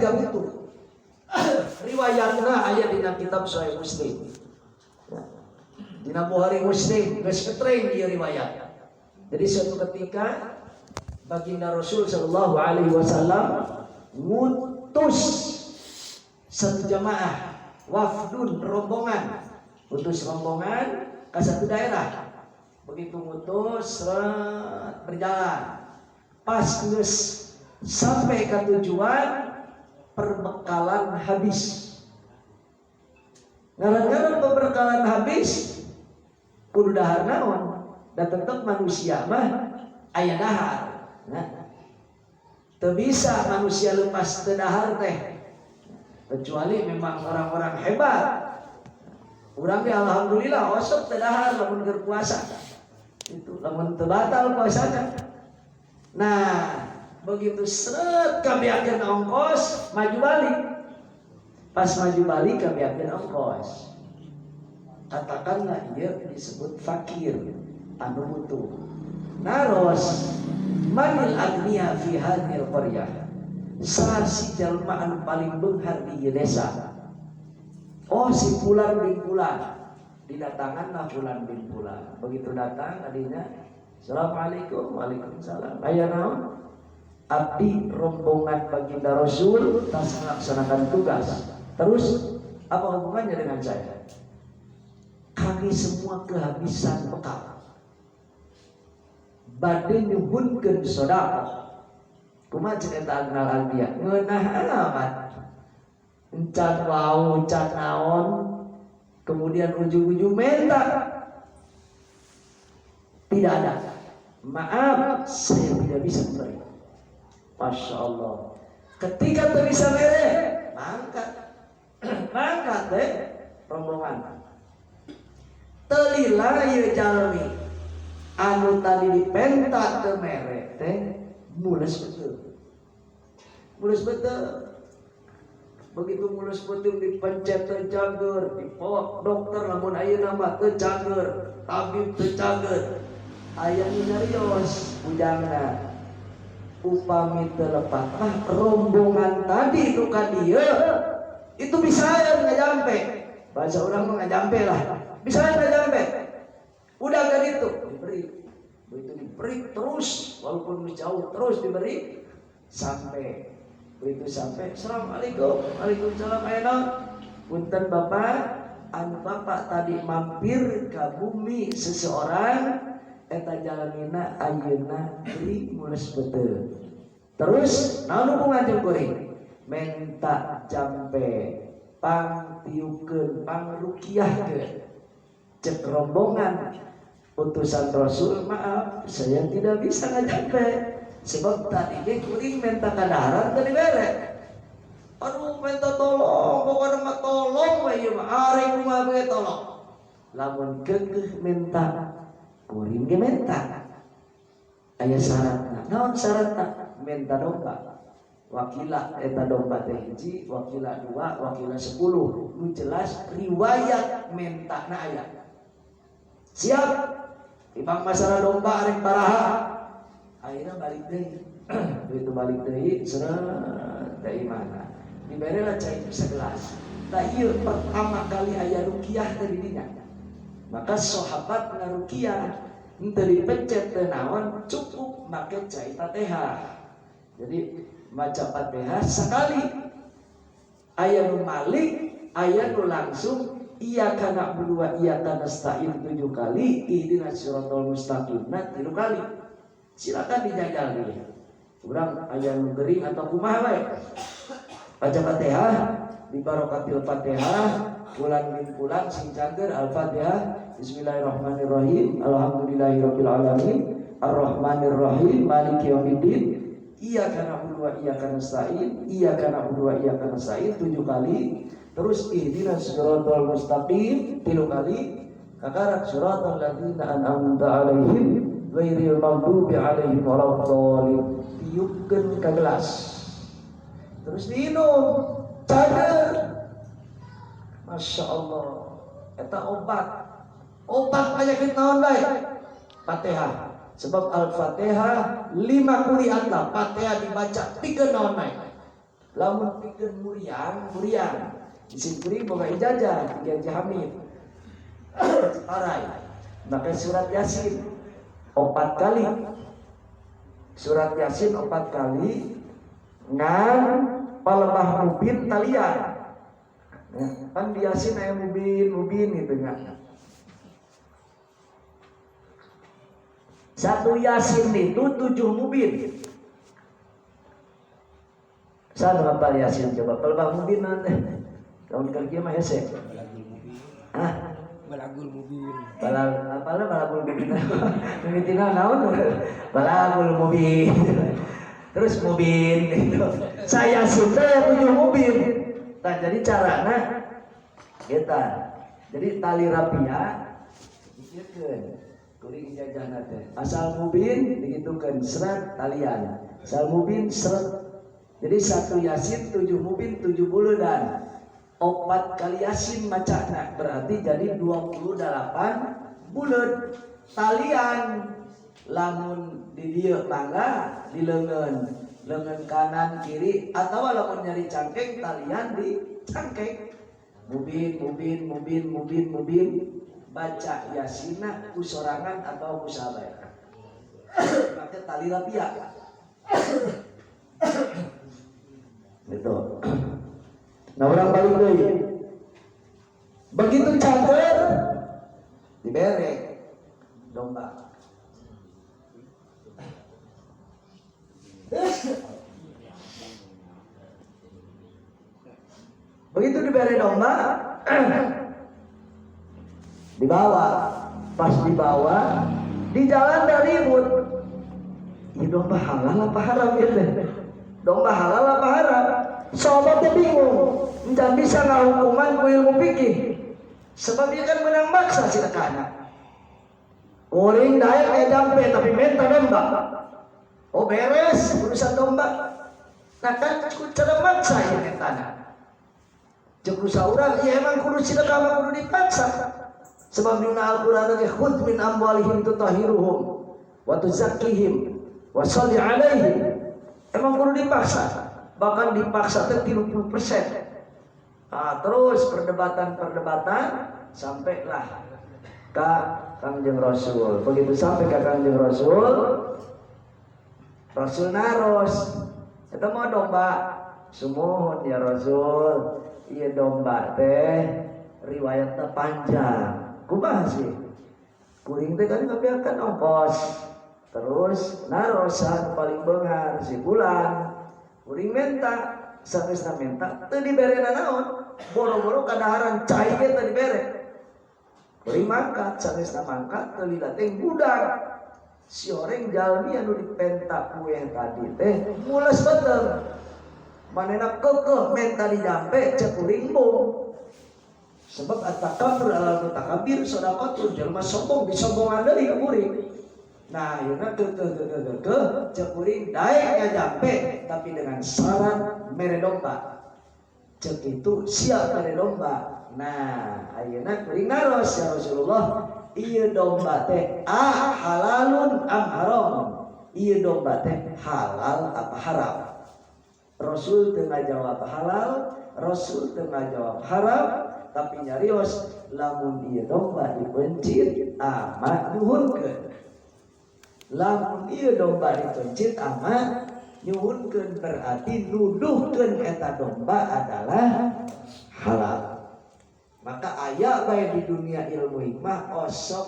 tiga itu. Riwayatna aya dina kitab Sahih Muslim. Dina Bukhari Muslim geus ketring ieu riwayat. Jadi suatu ketika baginda Rasul sallallahu alaihi wasallam ngutus satu jamaah wafdun rombongan, utus rombongan ke satu daerah. Begitu ngutus berjalan, pas geus sampai ke tujuan perbekalan habis. Ngaran-ngaran perbekalan habis kudu dahar naon? Dan tetap manusia mah aya dahar. Nah, teu bisa manusia lepas teu dahar teh. Kecuali memang orang-orang hebat. Urang ge alhamdulillah osok teu dahar lamun keur puasa. Itu lamun teu batal puasana. Nah, begitu seret kabeakeun ongkos maju balik. Pas maju balik kabeakeun ongkos. Katakanlah ieu disebut fakir anu butuh. Naros manil agniya fi hadhil qaryah. Sarasi jalma anu paling beunghar di desa. Oh si fulan bin fulan. Didatanganna fulan bin fulan. Begitu datang adinya, assalamualaikum, waalaikumsalam. Aya naon? Abdi rombongan baginda Rasul tas melaksanakan tugas. Terus apa hubungannya dengan saya? Kami semua kehabisan bekal. Bade nyuhunkeun sedekah. Kumaha cenah agnalan dia? Ngeunah alamat. Encan wau, encan naon, kemudian ujung-ujung minta. Tidak ada. Maaf, saya tidak bisa memberi. Masya Allah. Ketika tidak bisa mere, mangkat deh rombongan. Telila ieu jalmi anu tadi dipenta teu mere teh mulus betul. Mulus betul. Begitu mulus betul dipencet teu cager, dibawa dokter lamun ayeuna mah teu cager, tabib teu cager. Aya nu nyarios ujangna. Upami teu lepat mah rombongan tadi itu ka dieu itu bisa aya ngajampe. Bahasa urang mah ngajampe lah. Bisa nggak nyampe? Udah gak gitu diberi, begitu diberi terus walaupun jauh terus diberi sampai begitu sampai assalamualaikum, waalaikumsalam ayana. Punten bapak, anu bapak tadi mampir ke bumi seseorang, eta jalanina ayeuna beri mulus betul. Terus naon hubungan jeung kuring? Menta jampe pangtiukeun pangrukiahkeun. Cek rombongan utusan Rasul, maaf saya tidak bisa ngajampe sebab tadi ge kuring minta kadaharan tadi bere. Aduh minta tolong, pokoknya mah tolong we ieu mah arek kumaha bae tolong. Lamun keukeuh minta kuring ge minta. Aya syaratna. Naon syaratna? Minta domba. Wakila eta domba teh hiji, wakila 2, wakila 10. Nu jelas riwayat mentana aya. Siap ibang masalah domba arek baraha akhirnya balik deui. Begitu balik deui seureut teh imana diberelah cai segelas. Tah ieu pertama kali aya ruqyah teh di dinya. Maka sahabat ngaruqyah henteu dipencet teu naon, cukup make cai Fatihah. Jadi maca Fatihah sekali. Aya nu malik, aya nu langsung Iyyaka na'budu wa iyyaka nasta'in 7 kali, ihdinas siratal mustaqim 3 kali. Silakan dijajal dulu. Urang aya nu gering atau kumaha wae. Baca Fatihah, di barokatil Fatihah, bulan bin bulan sing cager Al-Fatihah. Bismillahirrahmanirrahim. Alhamdulillahirabbil alamin. Arrahmanirrahim. Maliki yaumiddin. Iyyaka na'budu wa iyyaka nasta'in. Iyyaka na'budu wa iyyaka nasta'in 7 kali. Terus ihdinas siratal mustaqim 3 kali. Kakarak siratal ladzina an'amta 'alaihim ghairil maghdubi 'alaihim waladdallin. Tiupkeun ka gelas. Terus diinum. Cager. Masya Allah. Eta obat. Obat penyakit naon bae? Fatihah. Sebab Al-Fatihah 5 quri'at lah. Fatihah dibaca 3 naon bae. Lamun pikeun muriang isin kuring boga ijazah Kiai Haji Hamid arai maka surat Yasin 4 kali surat Yasin 4 kali ngan palebah mubin talian kan di Yasin aya mubin gitu kan. Satu Yasin itu 7 mubin. Saya hafal Yasin coba pelbah mubin nanti. Tahun kerja mah hese. Hah? Balagul mubin. Balagul mubin. Mimitina naon? Balagul mubin. Terus mubin gitu. Saya sudah 7 mubin. Nah, jadi carana kita. Jadi tali rapia dikirkeun. Kuring ijazahna teh. Asal mubin digitukeun serat talian. Asal mubin serat. Jadi 1 Yasin 7 mubin 7 buludan. 4 kali Yasin macana berarti jadi 28 bulan. Talian lamun di dieu mangga di leungeun kanan kiri atau lamun nyari cangkeng talian di cangkeng. Mubin baca Yasinna ku sorangan atau ku sabaya. Pakai tali rapia. Gitu. Nah, orang balik deui. Begitu cager dibere domba. Begitu dibere domba dibawa, pas dibawa di jalan dari ribut. Ini domba halal apa haram ya? Domba halal apa haram? Sobatnya bingung, dan bisa ngahukuman ku ilmu fikih. Sebab dia kan menang maksa si tekana. Kuring daek jampe tapi menta domba. Oh beres urusan domba. Nah kan cara maksa ya mentana. Jeung saurang ieu emang kudu sedekah mah kudu dipaksa. Sebab dina Al-Qur'an ge khudz min amwalihim tutahhiruhum wa tuzakkihim wa shalli alaihim. Emang kudu dipaksa. Bahkan dipaksa teh 30%. Nah, terus perdebatan sampailah ke Kangjeng Rasul. Begitu sampai ke Kangjeng Rasul naros. Eta mau domba sumuhun ya Rasul. Ieu domba teh riwayatnya panjang. Kumaha sih? Kuring teh kan ngabiarkan ongkos. Terus narosan paling beungar si bulan. Kuring menta, sanesna menta teu dibere naon. Boro-boro kadaharan cai ge teu dibere. Kuring mangkat, sanesna mangkat teu lila teh budak. Si oreng jalmi anu dipenta kue tadi teh mules betul. Manehna keukeuh menta dijampe cek kuring mung. Sebab at-takabbur ala mutakabir sadaqatul jalma sombong disombongan deui ka kuring. Nah, ayeuna cek kuring daek jampe tapi dengan syarat mere domba. Cek itu siap mere domba. Nah, ayeuna kuring naros ya Rasulullah, ieu domba teh halalun am haram. Ieu domba teh halal apa haram? Rasul teu ngajawab halal, Rasul teu ngajawab haram, tapi nyarios lamun ieu domba dipencit amat nuhunkeun. Lamun ieu domba dipencit amat nyuhunkeun berarti nuduhkeun eta domba adalah halal. Maka aya bae di dunia ilmu hikmah osok